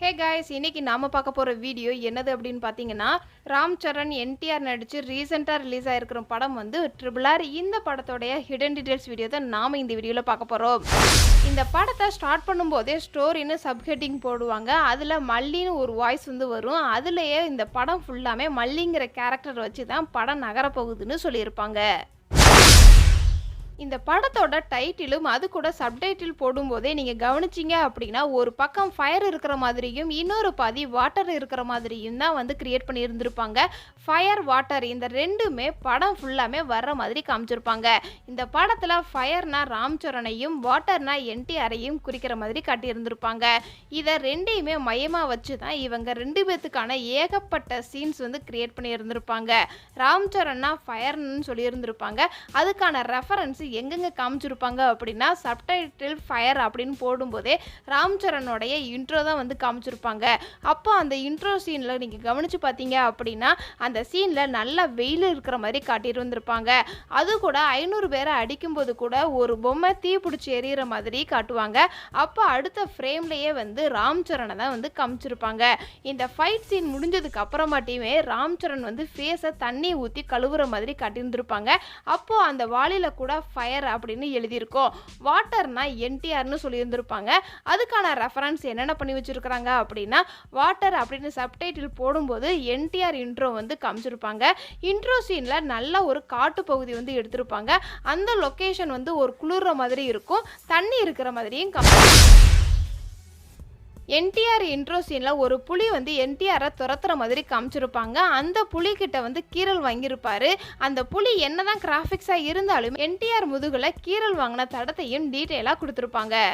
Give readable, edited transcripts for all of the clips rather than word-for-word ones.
Hey guys, இன்னைக்கு நாம பார்க்க போற வீடியோ என்னது அப்படின்னு பார்த்தீங்கன்னா, ராம் சரண் என்டிஆர் நடிச்சு ரீசெண்டாக ரிலீஸ் ஆயிருக்கிற படம் வந்து RRR. இந்த படத்தோடைய ஹிடன் டீடைல்ஸ் வீடியோ தான் நாம இந்த வீடியோவில் பார்க்க போறோம். இந்த படத்தை ஸ்டார்ட் பண்ணும்போதே ஸ்டோரின்னு சப்ஹெட்டிங் போடுவாங்க. அதில் மல்லின்னு ஒரு வாய்ஸ் வந்து வரும். அதுலேயே இந்த படம் ஃபுல்லாமே மல்லிங்கிற கேரக்டர் வச்சு தான் படம் நகரப்போகுதுன்னு சொல்லியிருப்பாங்க. இந்த படத்தோட டைட்டிலும் அது கூட சப்டைட்டில் போடும்போதே நீங்கள் கவனிச்சிங்க அப்படின்னா, ஒரு பக்கம் ஃபயர் இருக்கிற மாதிரியும் இன்னொரு பாதி வாட்டர் இருக்கிற மாதிரியும் தான் வந்து கிரியேட் பண்ணியிருந்திருப்பாங்க. ஃபயர் வாட்டர் இந்த ரெண்டுமே படம் ஃபுல்லாமே வர்ற மாதிரி காமிச்சிருப்பாங்க. இந்த படத்தில் ஃபயர்னா ராம் சரணையும் வாட்டர்னா என்டிஆரையும் குறிக்கிற மாதிரி காட்டியிருந்திருப்பாங்க. இதை ரெண்டையுமே மையமாக வச்சு தான் இவங்க ரெண்டு பேத்துக்கான ஏகப்பட்ட சீன்ஸ் வந்து கிரியேட் பண்ணியிருந்திருப்பாங்க. ராம் சரண்னா ஃபயர்னு சொல்லியிருந்திருப்பாங்க. அதுக்கான ரெஃபரன்ஸ் எங்கெங்க காமிச்சிருப்பாங்க அப்படின்னா, சப்டைட்டில் ஃபயர் அப்படின்னு போடும்போதே ராம் சரணுடைய இன்ட்ரோ தான் வந்து காமிச்சிருப்பாங்க. அப்போ அந்த இன்ட்ரோ சீனில் நீங்கள் கவனித்து பார்த்தீங்க அப்படின்னா, அந்த சீனில் நல்லா வெயில் இருக்கிற மாதிரி காட்டியிருந்திருப்பாங்க. அது கூட 500 பேரை அடிக்கும்போது கூட ஒரு பொம்மை தீ பிடிச்சி எறிகிற மாதிரி காட்டுவாங்க. அப்போ அடுத்த ஃப்ரேம்லேயே வந்து ராம் சரணை தான் வந்து காமிச்சிருப்பாங்க. இந்த ஃபைட் சீன் முடிஞ்சதுக்கு அப்புறமாட்டியுமே ராம் சரண் வந்து ஃபேஸை தண்ணி ஊற்றி கழுவுற மாதிரி காட்டியிருந்திருப்பாங்க. அப்போது அந்த வாளியில் கூட ஃபயர் அப்படின்னு எழுதியிருக்கோம். வாட்டர்னா என்டிஆர்னு சொல்லியிருந்திருப்பாங்க. அதுக்கான ரெஃபரன்ஸ் என்னென்ன பண்ணி வச்சுருக்கிறாங்க அப்படின்னா, வாட்டர் அப்படின்னு சப்டைட்டில் போடும்போது என்டிஆர் இன்ட்ரோ வந்து காமிச்சிருப்பாங்க. இன்ட்ரோ சீனில் நல்ல ஒரு காட்டு பகுதி வந்து எடுத்திருப்பாங்க. அந்த லொக்கேஷன் வந்து ஒரு குளிர்ற மாதிரி இருக்கும், தண்ணி இருக்கிற மாதிரியும் என்டிஆர் இன்ட்ரோ சீனில் ஒரு புலி வந்து என்டிஆரை துரத்துற மாதிரி காமிச்சிருப்பாங்க. அந்த புலிகிட்ட வந்து கீரல் வாங்கியிருப்பாரு. அந்த புலி என்னதான் கிராஃபிக்ஸாக இருந்தாலும் என்டிஆர் முதுகில் கீரல் வாங்கின தடத்தையும் டீட்டெயிலாக கொடுத்துருப்பாங்க.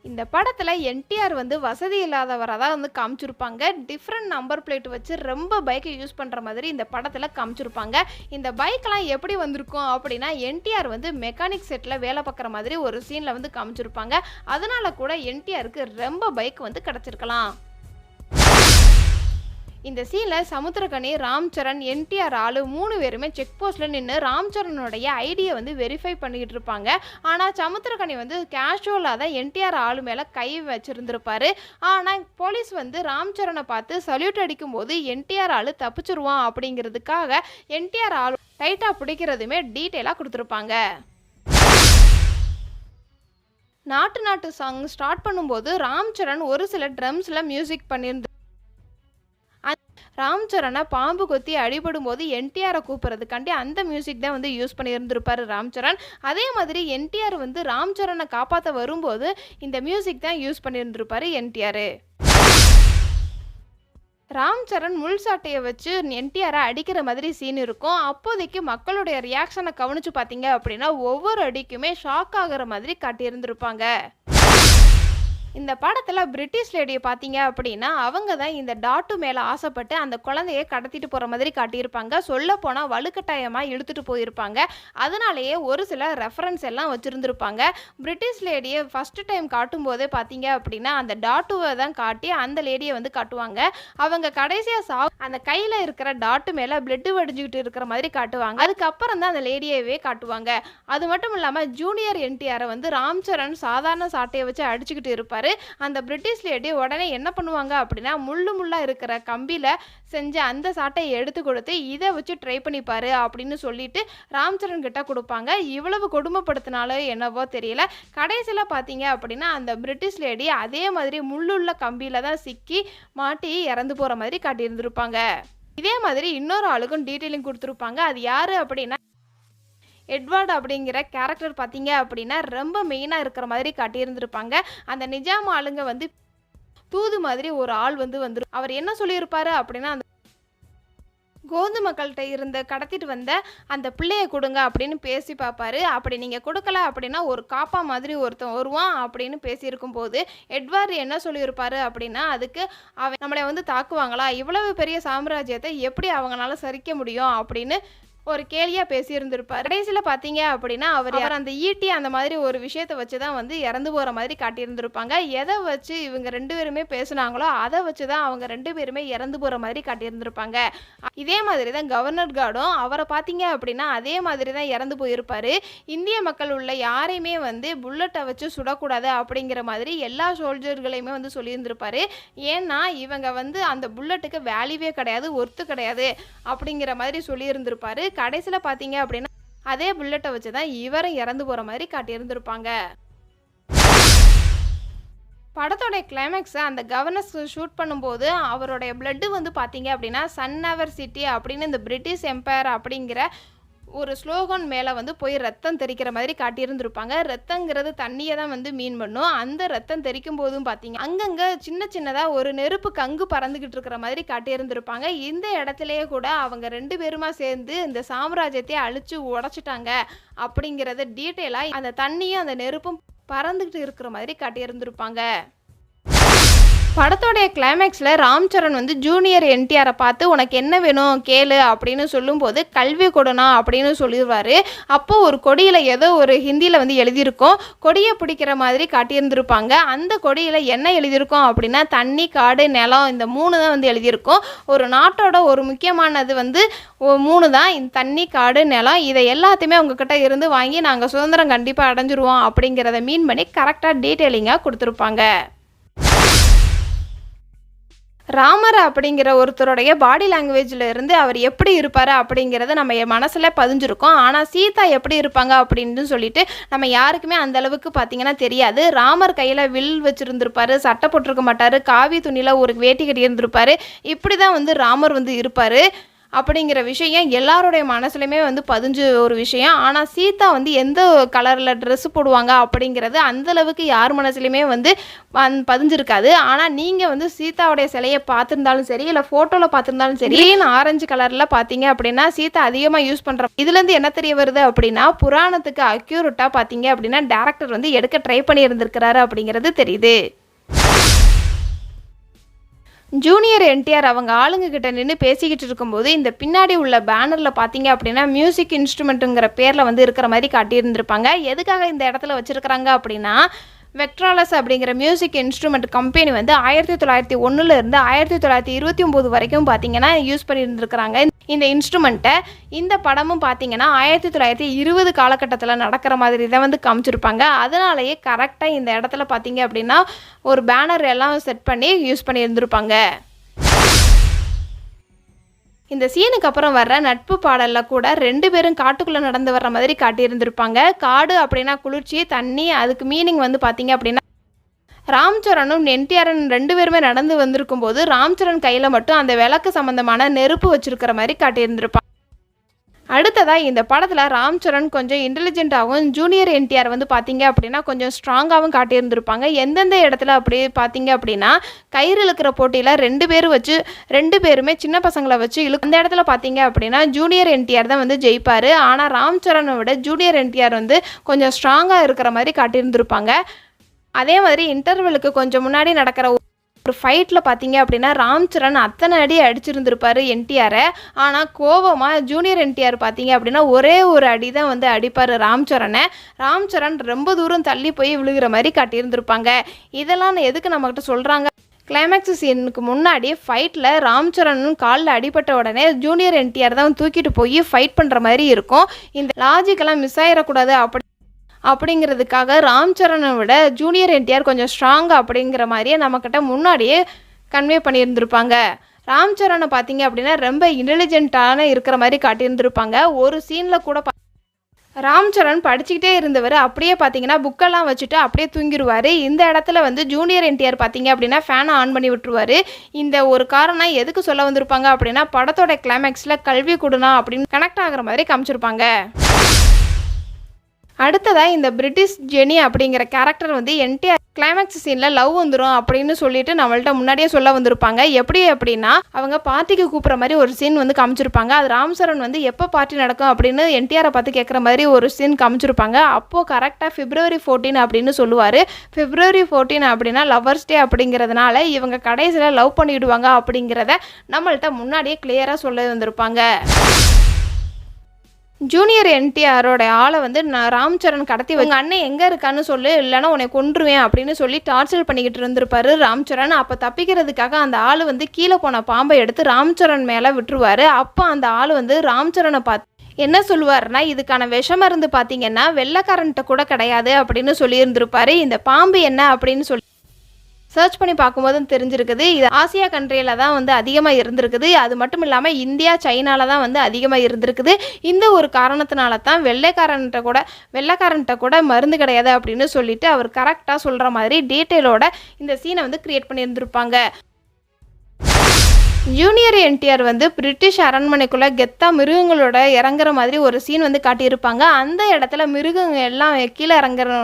இந்த படத்தில் என்டிஆர் வந்து வசதி இல்லாதவராக தான் வந்து காமிச்சிருப்பாங்க. டிஃப்ரெண்ட் நம்பர் பிளேட் வச்சு ரொம்ப பைக்கை யூஸ் பண்ணுற மாதிரி இந்த படத்தில் காமிச்சிருப்பாங்க. இந்த பைக்கெலாம் எப்படி வந்திருக்கும் அப்படின்னா, என்டிஆர் வந்து மெக்கானிக் செட்டில் வேலை பார்க்குற மாதிரி ஒரு சீனில் வந்து காமிச்சிருப்பாங்க. அதனால கூட என்டிஆருக்கு ரொம்ப பைக் வந்து கிடச்சிருக்கலாம். இந்த சீனில் சமுத்திரக்கனி, ராம் சரண், என்டிஆர் ஆளு 3 பேருமே செக் போஸ்ட்டில் நின்று ராம் சரணுடைய ஐடியை வந்து வெரிஃபை பண்ணிக்கிட்டு இருப்பாங்க. ஆனால் சமுத்திரக்கனி வந்து கேஷுவலாக தான் என்டிஆர் ஆளு மேலே கை வச்சுருந்துருப்பாரு. ஆனால் போலீஸ் வந்து ராம் சரணை பார்த்து சல்யூட் அடிக்கும்போது என்டிஆர் ஆளு தப்பிச்சிருவான் அப்படிங்கிறதுக்காக என்டிஆர் ஆளு டைட்டாக பிடிக்கிறதுமே டீட்டெயிலாக கொடுத்துருப்பாங்க. நாட்டு சாங் ஸ்டார்ட் பண்ணும்போது ராம் சரண் ஒரு சில ட்ரம்ஸில் மியூசிக் பண்ணியிருந்து ராம் சரணை பாம்பு கொத்தி அடிபடும் போது என்டிஆரை கூப்பிட்றதுக்காண்டி அந்த மியூசிக் தான் வந்து யூஸ் பண்ணியிருந்திருப்பார் ராம் சரண். அதே மாதிரி என்டிஆர் வந்து ராம் சரணை காப்பாற்ற வரும்போது இந்த மியூசிக் தான் யூஸ் பண்ணியிருந்திருப்பார் என்டிஆர். ராம் சரண் முள் சாட்டையை வச்சு என்டிஆரை அடிக்கிற மாதிரி சீன் இருக்கும். அப்போதைக்கு மக்களுடைய ரியாக்ஷனை கவனித்து பார்த்தீங்க அப்படின்னா, ஒவ்வொரு அடிக்குமே ஷாக் ஆகிற மாதிரி காட்டியிருந்திருப்பாங்க. இந்த படத்தில் பிரிட்டிஷ் லேடியை பார்த்தீங்க அப்படின்னா, அவங்க தான் இந்த டாட்டு மேலே ஆசைப்பட்டு அந்த குழந்தையை கடத்திட்டு போகிற மாதிரி காட்டியிருப்பாங்க. சொல்லப்போனால் வலுக்கட்டாயமாக இழுத்துட்டு போயிருப்பாங்க. அதனாலேயே ஒரு சில ரெஃபரன்ஸ் எல்லாம் வச்சுருந்துருப்பாங்க. பிரிட்டிஷ் லேடியை ஃபஸ்ட்டு டைம் காட்டும்போதே பார்த்தீங்க அப்படின்னா, அந்த டாட்டுவை தான் காட்டி அந்த லேடியை வந்து காட்டுவாங்க. அவங்க கடைசியாக அந்த கையில் இருக்கிற டாட்டு மேலே பிளட்டு வடிஞ்சுக்கிட்டு இருக்கிற மாதிரி காட்டுவாங்க. அதுக்கப்புறம் தான் அந்த லேடியவே காட்டுவாங்க. அது மட்டும் இல்லாமல் ஜூனியர் என்டிஆரை வந்து ராம் சரண் சாதாரண சாட்டையை வச்சு அடிச்சுக்கிட்டு இருப்பார். அந்த பிரிட்டிஷ் லேடி உடனே என்ன பண்ணுவாங்க அப்படின்னா, முள்ளா இருக்கிற கம்பியில செஞ்ச அந்த சாட்டையை எடுத்து கொடுத்து இதை வச்சு ட்ரை பண்ணிப்பாரு அப்படின்னு சொல்லிட்டு ராம் சரண் கிட்ட கொடுப்பாங்க. இவ்வளவு கொடுமைப்படுத்தினாலும் என்னவோ தெரியல, கடைசியில் பார்த்தீங்க அப்படின்னா அந்த பிரிட்டிஷ் லேடி அதே மாதிரி முள்ளுள்ள கம்பியில தான் சிக்கி மாட்டி இறந்து போகிற மாதிரி காட்டியிருந்திருப்பாங்க. இதே மாதிரி இன்னொரு ஆளுக்கும் டீட்டெயிலிங் கொடுத்துருப்பாங்க. அது யாரு அப்படின்னா, எட்வர்ட் அப்படிங்கிற கேரக்டர் பார்த்தீங்க அப்படின்னா ரொம்ப மெயினாக இருக்கிற மாதிரி காட்டியிருந்திருப்பாங்க. அந்த நிஜாம் ஆளுங்க வந்து தூது மாதிரி ஒரு ஆள் வந்து வந்துடும். அவர் என்ன சொல்லியிருப்பாரு அப்படின்னா, அந்த கோந்து மக்கள்கிட்ட இருந்த கடத்திட்டு வந்த அந்த பிள்ளையை கொடுங்க அப்படின்னு பேசி பார்ப்பாரு. அப்படி நீங்கள் கொடுக்கல அப்படின்னா ஒரு காப்பா மாதிரி ஒருத்தன் வருவான் அப்படின்னு பேசியிருக்கும் போது எட்வர்ட் என்ன சொல்லியிருப்பாரு அப்படின்னா, அதுக்கு அவன் நம்மளை வந்து தாக்குவாங்களா, இவ்வளவு பெரிய சாம்ராஜ்யத்தை எப்படி அவங்களால சரிக்க முடியும் அப்படின்னு ஒரு கேலியா பேசியிருந்திருப்பார். கடைசியில பார்த்தீங்க அப்படின்னா, அவர் அந்த ஈட்டி அந்த மாதிரி ஒரு விஷயத்த வச்சு தான் வந்து இறந்து போற மாதிரி காட்டியிருந்திருப்பாங்க. எத வச்சு இவங்க 2 பேருமே பேசுனாங்களோ, அத வச்சு தான் அவங்க 2 பேருமே இறந்து போற மாதிரி காட்டியிருந்திருப்பாங்க. இதே மாதிரி தான் கவர்னர் கார்டும் அவர பார்த்தீங்க அப்படின்னா, அதே மாதிரி தான் இறந்து போயிருப்பாரு. இந்திய மக்கள் உள்ள யாரையுமே வந்து புல்லட்ட வச்சு சுடக்கூடாது அப்படிங்கிற மாதிரி எல்லா சோல்ஜர்களையுமே வந்து சொல்லியிருந்திருப்பாரு. ஏன்னா, இவங்க வந்து அந்த புல்லட்டுக்கு வேல்யூவே கிடையாது, ஒர்த்து கிடையாது அப்படிங்கிற மாதிரி சொல்லியிருந்திருப்பாரு. கடைசியில பார்த்தீங்க அப்படின்னா, அதே புல்லட்ட வச்சு தான் இவரும் இறந்து போற மாதிரி காட்டியிருந்திருப்பாங்க. படத்தோடைய கிளைமேக்ஸை அந்த கவர்னர்ஸ் ஷூட் பண்ணும்போது அவருடைய பிளட்டு வந்து பார்த்தீங்க அப்படின்னா, சன் நெவர் சிட்டி அப்படின்னு இந்த பிரிட்டிஷ் எம்பையர் அப்படிங்கிற ஒரு ஸ்லோகன் மேலே வந்து போய் ரத்தம் தெறிக்கிற மாதிரி காட்டியிருந்திருப்பாங்க. ரத்தங்கிறது தண்ணியை தான் வந்து மீன் பண்ணும். அந்த ரத்தம் தெறிக்கும் போதும் பார்த்தீங்க அங்கங்கே சின்ன சின்னதாக ஒரு நெருப்பு கங்கு பறந்துக்கிட்டு இருக்கிற மாதிரி காட்டியிருந்திருப்பாங்க. இந்த இடத்துலையே கூட அவங்க 2 பேருமா சேர்ந்து இந்த சாம்ராஜ்யத்தை அழிச்சு உடைச்சிட்டாங்க அப்படிங்கிறத டீட்டெயிலாக அந்த தண்ணியும் அந்த நெருப்பும் பறந்துக்கிட்டு இருக்கிற மாதிரி காட்டியிருந்திருப்பாங்க. படத்தோடைய கிளைமேக்ஸில் ராம் சரண் வந்து ஜூனியர் என்டிஆரை பார்த்து உனக்கு என்ன வேணும் கேளு அப்படின்னு சொல்லும்போது கல்வி கொடுனா அப்படின்னு சொல்லிடுவார். அப்போது ஒரு கொடியில் ஏதோ ஒரு ஹிந்தியில் வந்து எழுதியிருக்கோம். கொடியை பிடிக்கிற மாதிரி காட்டியிருந்திருப்பாங்க. அந்த கொடியில் என்ன எழுதியிருக்கோம் அப்படின்னா தண்ணி, காடு, நிலம் இந்த 3 தான் வந்து எழுதியிருக்கோம். ஒரு நாட்டோட ஒரு முக்கியமானது வந்து 3 தான். இந்த தண்ணி, காடு, நிலம் இதை எல்லாத்தையுமே உங்ககிட்ட இருந்து வாங்கி நாங்கள் சுதந்திரம் கண்டிப்பாக அடைஞ்சிருவோம் அப்படிங்கிறத மீன் பண்ணி கரெக்டாக டீட்டெயிலிங்காக கொடுத்துருப்பாங்க. ராமர் அப்படிங்கிற ஒருத்தருடைய பாடி லாங்குவேஜில் இருந்து அவர் எப்படி இருப்பார் அப்படிங்கிறத நம்ம மனசில் பதிஞ்சிருக்கோம். ஆனால் சீதா எப்படி இருப்பாங்க அப்படின்னு சொல்லிட்டு நம்ம யாருக்குமே அந்த அளவுக்கு பார்த்திங்கன்னா தெரியாது. ராமர் கையில் வில் வச்சுருந்துருப்பார், சட்டை போட்டிருக்க மாட்டார், காவி துணியில் ஒரு வேட்டி கட்டியிருந்திருப்பார். இப்படி தான் வந்து ராமர் வந்து இருப்பார் அப்படிங்கிற விஷயம் எல்லாருடைய மனசுலையுமே வந்து பதிஞ்சு ஒரு விஷயம். ஆனால் சீதா வந்து எந்த கலரில் ட்ரெஸ்ஸு போடுவாங்க அப்படிங்கிறது அந்தளவுக்கு யார் மனசுலையுமே வந்து பதிஞ்சிருக்காது. ஆனால் நீங்கள் வந்து சீதாவுடைய சிலையை பார்த்துருந்தாலும் சரி, இல்லை ஃபோட்டோவில் பார்த்துருந்தாலும் சரி, ஆரஞ்சு கலரில் பார்த்தீங்க அப்படின்னா சீதா அதிகமாக யூஸ் பண்ணுற இதுலேருந்து என்ன தெரிய வருது அப்படின்னா புராணத்துக்கு அக்யூரேட்டாக பார்த்தீங்க அப்படின்னா டேரக்டர் வந்து எடுக்க ட்ரை பண்ணியிருந்திருக்கிறாரு அப்படிங்கிறது தெரியுது. ஜூனியர் என்டிஆர் அவங்க ஆளுங்க கிட்ட நின்று பேசிக்கிட்டு இருக்கும்போது இந்த பின்னாடி உள்ள பேனரில் பார்த்தீங்க அப்படின்னா மியூசிக் இன்ஸ்ட்ருமெண்ட்டுங்கிற பேரில் வந்து இருக்கிற மாதிரி காட்டியிருந்திருப்பாங்க. எதுக்காக இந்த இடத்துல வச்சுருக்கிறாங்க அப்படின்னா வெக்ட்ராலஸ் அப்படிங்கிற மியூசிக் இன்ஸ்ட்ருமெண்ட் கம்பெனி வந்து 1901 1929 வரைக்கும் பார்த்தீங்கன்னா யூஸ் பண்ணியிருந்துருக்கிறாங்க இந்த இன்ஸ்ட்ருமெண்ட்டை. இந்த படமும் பார்த்தீங்கன்னா 1920 காலகட்டத்தில் நடக்கிற மாதிரி தான் வந்து காமிச்சிருப்பாங்க. அதனாலேயே கரெக்டாக இந்த இடத்துல பார்த்தீங்க அப்படின்னா ஒரு பேனர் எல்லாம் செட் பண்ணி யூஸ் பண்ணியிருந்திருப்பாங்க. இந்த சீனுக்கு அப்புறம் வர்ற நட்பு பாடலில் கூட 2 பேரும் காட்டுக்குள்ளே நடந்து வர்ற மாதிரி காட்டியிருந்திருப்பாங்க. காடு அப்படின்னா குளிர்ச்சி, தண்ணி, அதுக்கு மீனிங் வந்து பார்த்தீங்க அப்படின்னா ராம் சரணும் என்டிஆரும் 2 பேருமே நடந்து வந்திருக்கும் போது ராம் சரண் கையில் மட்டும் அந்த விளக்கு சம்மந்தமான நெருப்பு வச்சுருக்கிற மாதிரி காட்டியிருந்திருப்பாங்க. அடுத்ததாக இந்த படத்தில் ராம் சரண் கொஞ்சம் இன்டெலிஜென்ட்டாகவும் ஜூனியர் என்டிஆர் வந்து பார்த்தீங்க அப்படின்னா கொஞ்சம் ஸ்ட்ராங்காகவும் காட்டியிருந்திருப்பாங்க. எந்தெந்த இடத்துல அப்படி பார்த்தீங்க அப்படின்னா கயிறு இழுக்கிற போட்டியில் 2 பேருமே சின்ன பசங்களை வச்சு அந்த இடத்துல பார்த்தீங்க அப்படின்னா ஜூனியர் என்டிஆர் தான் வந்து ஜெயிப்பார். ஆனால் ராம் சரணை விட ஜூனியர் என்டிஆர் வந்து கொஞ்சம் ஸ்ட்ராங்காக இருக்கிற மாதிரி காட்டியிருந்திருப்பாங்க. அதே மாதிரி இன்டர்வெலுக்கு கொஞ்சம் முன்னாடி நடக்கிற ஒரு ஃபைட்டில் பார்த்தீங்க அப்படின்னா ராம் சரண் அத்தனை அடி அடிச்சிருந்திருப்பார் என்டிஆரை. ஆனால் கோபமாக ஜூனியர் என்டிஆர் பார்த்தீங்க அப்படின்னா ஒரே ஒரு அடி தான் வந்து அடிப்பார் ராம் சரணை. ராம் சரண் ரொம்ப தூரம் தள்ளி போய் விழுகிற மாதிரி காட்டியிருந்திருப்பாங்க. இதெல்லாம் எதுக்கு நம்மகிட்ட சொல்கிறாங்க, கிளைமேக்ஸ் சீனுக்கு முன்னாடி ஃபைட்டில் ராம் சரணும் காலில் அடிபட்ட உடனே ஜூனியர் என்டிஆர் தான் தூக்கிட்டு போய் ஃபைட் பண்ணுற மாதிரி இருக்கும். இந்த லாஜிக்கெல்லாம் மிஸ் ஆகிடக்கூடாது அப்படிங்கிறதுக்காக ராம் சரணை விட ஜூனியர் என்டிஆர் கொஞ்சம் ஸ்ட்ராங் அப்படிங்கிற மாதிரியே நம்மக்கிட்ட முன்னாடியே கன்வே பண்ணியிருந்திருப்பாங்க. ராம் சரணை பார்த்தீங்க அப்படின்னா ரொம்ப இன்டெலிஜென்ட்டான இருக்கிற மாதிரி காட்டியிருந்திருப்பாங்க. ஒரு சீனில் கூட ராம் சரண் படிச்சுக்கிட்டே இருந்தவர் அப்படியே பார்த்தீங்கன்னா புக்கெல்லாம் வச்சுட்டு அப்படியே தூங்கிடுவார். இந்த இடத்துல வந்து ஜூனியர் என்டிஆர் பார்த்தீங்க அப்படின்னா ஃபேனை ஆன் பண்ணி விட்டுருவார். இந்த ஒரு காரணம் எதுக்கு சொல்ல வந்திருப்பாங்க அப்படின்னா படத்தோட கிளைமேக்ஸில் கல்வி கொடுனா அப்படின்னு கனெக்ட் ஆகிற மாதிரி காமிச்சிருப்பாங்க. அடுத்ததாக இந்த பிரிட்டிஷ் ஜெனி அப்படிங்கிற கேரக்டர் வந்து என்டிஆர் கிளைமேக்ஸ் சீனில் லவ் வந்துடும் அப்படின்னு சொல்லிட்டு நம்மள்ட்ட முன்னாடியே சொல்ல வந்திருப்பாங்க. எப்படி அப்படின்னா அவங்க பார்ட்டிக்கு கூப்பிட்ற மாதிரி ஒரு சீன் வந்து காமிச்சிருப்பாங்க. அது ராம் சரண் வந்து எப்போ பார்ட்டி நடக்கும் அப்படின்னு என்டிஆரை பார்த்து கேட்குற மாதிரி ஒரு சீன் காமிச்சிருப்பாங்க. அப்போது கரெக்டாக February 14 அப்படின்னு சொல்லுவார். February 14 அப்படின்னா லவ்வர்ஸ் டே அப்படிங்கிறதுனால இவங்க கடைசியில் லவ் பண்ணிவிடுவாங்க அப்படிங்கிறத நம்மள்ட்ட முன்னாடியே கிளியராக சொல்ல வந்திருப்பாங்க. ஜூனியர் என்டிஆரோட ஆளை வந்து நான் ராம் சரண் கடத்தி உங்கள் அண்ணன் எங்கே இருக்கான்னு சொல்லு, இல்லைன்னா உன்னை கொன்றுவேன் அப்படின்னு சொல்லி டார்ச்சர் பண்ணிக்கிட்டு இருந்திருப்பாரு ராம் சரண். அப்போ தப்பிக்கிறதுக்காக அந்த ஆள் வந்து கீழே போன பாம்பை எடுத்து ராம் சரண் மேலே விட்டுருவார். அப்போ அந்த ஆள் வந்து ராம் சரணை பார்த்து என்ன சொல்லுவார்னா, இதுக்கான விஷ மருந்து பார்த்தீங்கன்னா வெள்ளைக்காரன்ட்ட கூட கிடையாது அப்படின்னு சொல்லியிருந்திருப்பாரு. இந்த பாம்பு என்ன அப்படின்னு சொல்லி சர்ச் பண்ணி பார்க்கும்போதும் தெரிஞ்சிருக்குது. இது ஆசியா கண்ட்ரியில் தான் வந்து அதிகமாக இருந்திருக்குது. அது மட்டும் இல்லாமல் இந்தியா, சைனாவில் தான் வந்து அதிகமாக இருந்திருக்குது. இந்த ஒரு காரணத்தினால தான் வெள்ளைக்காரன்ட்ட கூட மருந்து கிடையாது அப்படின்னு சொல்லிட்டு அவர் கரெக்டாக சொல்கிற மாதிரி டீட்டெயிலோட இந்த சீனை வந்து கிரியேட் பண்ணியிருந்திருப்பாங்க. ஜூனியர் என்டிஆர் வந்து பிரிட்டிஷ் அரண்மனைக்குள்ளே கெத்தா மிருகங்களோட இறங்குற மாதிரி ஒரு சீன் வந்து காட்டியிருப்பாங்க. அந்த இடத்துல மிருகங்கள் எல்லாம் கீழே இறங்குற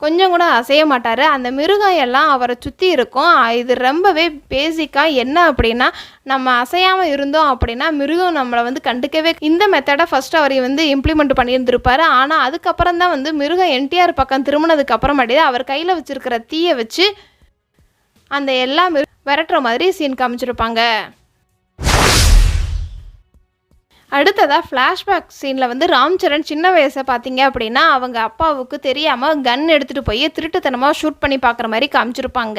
கொஞ்சம் கூட அசைய மாட்டார். அந்த மிருகம் எல்லாம் அவரை சுற்றி இருக்கும். இது ரொம்பவே பேசிக்காக என்ன அப்படின்னா, நம்ம அசையாமல் இருந்தோம் அப்படின்னா மிருகம் நம்மளை வந்து கண்டுக்கவே. இந்த மெத்தடை ஃபஸ்ட்டு அவர் வந்து இம்ப்ளிமெண்ட் பண்ணியிருந்திருப்பார். ஆனால் அதுக்கப்புறம் தான் வந்து மிருகம் என்டிஆர் பக்கம் திரும்பினதுக்கு அப்புறமாட்டி அவர் கையில் வச்சுருக்கிற தீயை வச்சு அந்த எல்லா விரட்டுற மாதிரி சீன் காமிச்சிருப்பாங்க. அடுத்ததாக ஃப்ளாஷ்பேக் சீனில் வந்து ராம் சரண் சின்ன வயசை பார்த்தீங்க அப்படின்னா அவங்க அப்பாவுக்கு தெரியாமல் கன் எடுத்துகிட்டு போய் திருட்டுத்தனமாக ஷூட் பண்ணி பார்க்குற மாதிரி காமிச்சிருப்பாங்க.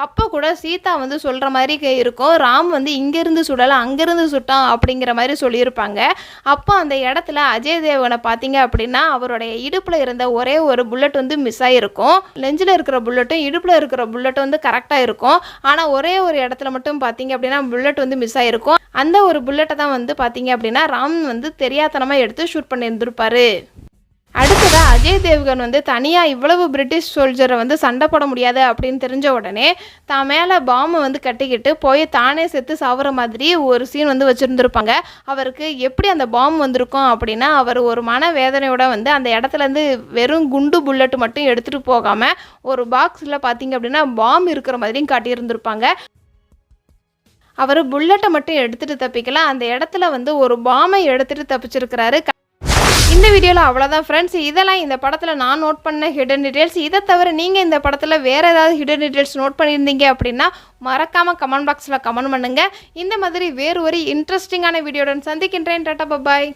அப்போ கூட சீதா வந்து சொல்கிற மாதிரி இருக்கும், ராம் வந்து இங்கேருந்து சுடலை அங்கேருந்து சுட்டான் அப்படிங்கிற மாதிரி சொல்லியிருப்பாங்க. அப்போ அந்த இடத்துல அஜய் தேவகனை பார்த்தீங்க அப்படின்னா அவருடைய இடுப்பில் இருந்த ஒரே ஒரு புல்லட் வந்து மிஸ் ஆகிருக்கும். நெஞ்சில் இருக்கிற புல்லட்டும் இடுப்பில் இருக்கிற புல்லட்டும் வந்து கரெக்டாக இருக்கும். ஆனால் ஒரே ஒரு இடத்துல மட்டும் பார்த்தீங்க அப்படின்னா புல்லட் வந்து மிஸ் ஆகிருக்கும். அந்த ஒரு புல்லட்டை தான் வந்து பார்த்தீங்க அப்படின்னா ராம் வந்து தெரியாதனமாக எடுத்து ஷூட் பண்ணியிருந்திருப்பாரு. அடுத்ததாக அஜய் தேவ்கன் வந்து தனியாக இவ்வளவு பிரிட்டிஷ் சோல்ஜரை வந்து சண்டை போட முடியாது அப்படின்னு தெரிஞ்ச உடனே தான் மேலே பாம்பை வந்து கட்டிக்கிட்டு போய் தானே செத்து சாவுற மாதிரி ஒரு சீன் வந்து வச்சுருந்துருப்பாங்க. அவருக்கு எப்படி அந்த பாம்பு வந்திருக்கும் அப்படின்னா, அவர் ஒரு மன வேதனையோட வந்து அந்த இடத்துலேருந்து வெறும் குண்டு புல்லட் மட்டும் எடுத்துகிட்டு போகாமல் ஒரு பாக்ஸில் பார்த்தீங்க அப்படின்னா பாம்பு இருக்கிற மாதிரியும் காட்டியிருந்திருப்பாங்க. அவர் புல்லட்டை மட்டும் எடுத்துகிட்டு தப்பிக்கலாம், அந்த இடத்துல வந்து ஒரு பாம்பை எடுத்துகிட்டு தப்பிச்சிருக்கிறாரு. இந்த வீடியோவில் அவ்வளோதான் ஃப்ரெண்ட்ஸ். இதெல்லாம் இந்த படத்தில் நான் நோட் பண்ண ஹிடன் டீட்டெயில்ஸ். இதை தவிர நீங்கள் இந்த படத்தில் வேறு ஏதாவது ஹிடன் டீட்டெயில்ஸ் நோட் பண்ணியிருந்தீங்க அப்படின்னா மறக்காமல் கமெண்ட் பாக்ஸில் கமெண்ட் பண்ணுங்கள். இந்த மாதிரி வேறு ஒரு இன்ட்ரெஸ்டிங்கான வீடியோடன் சந்திக்கின்றேன். டாடா பாய்.